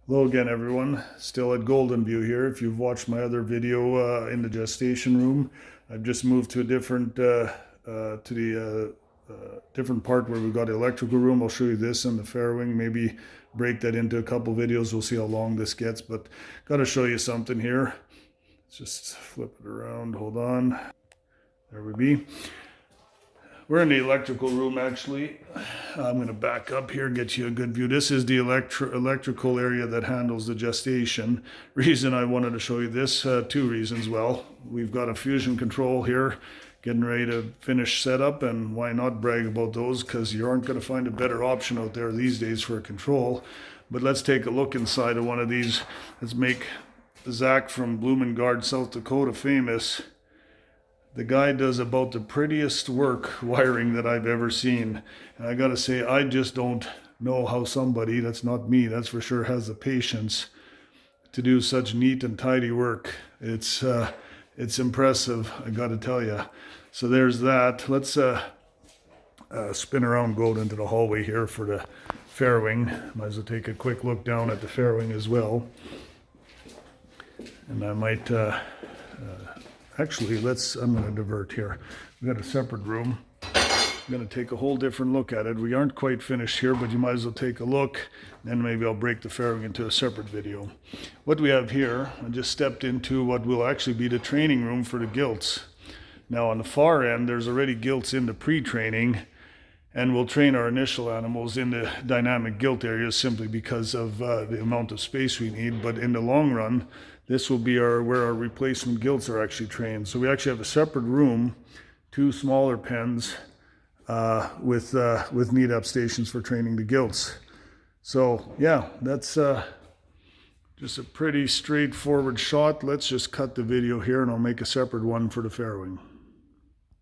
Hello again, everyone. Still at Golden View here. If you've watched my other video in the gestation room, I've just moved to a different part where we've got the electrical room. I'll show you this and the fairwing. Maybe break that into a couple videos. We'll see how long this gets, but got to show you something here. Let's just flip it around. Hold on. There we be. We're in the electrical room, actually. I'm going to back up here and get you a good view. This is the electrical area that handles the gestation. Reason I wanted to show you this, two reasons. Well, we've got a Fuision control here, getting ready to finish setup, and why not brag about those, because you aren't going to find a better option out there these days for a control. But let's take a look inside of one of these. Let's make Zach from Bloomingard, South Dakota famous. The guy does about the prettiest work wiring that I've ever seen. And I gotta say, I just don't know how somebody, that's not me, that's for sure, has the patience to do such neat and tidy work. It's impressive, I gotta tell you. So there's that. Let's spin around, go out into the hallway here for the fairwing. Might as well take a quick look down at the fairwing as well. And I might, actually, I'm going to divert here. We've got a separate room. I'm going to take a whole different look at it. We aren't quite finished here, but you might as well take a look. Then maybe I'll break the fairwing into a separate video. What we have here, I just stepped into what will actually be the training room for the gilts. Now on the far end, there's already gilts in the pre-training, and we'll train our initial animals in the dynamic gilt areas simply because of the amount of space we need. But in the long run, this will be where our replacement gilts are actually trained. So we actually have a separate room, two smaller pens with need up stations for training the gilts. So yeah, that's just a pretty straightforward shot. Let's just cut the video here and I'll make a separate one for the fairwing.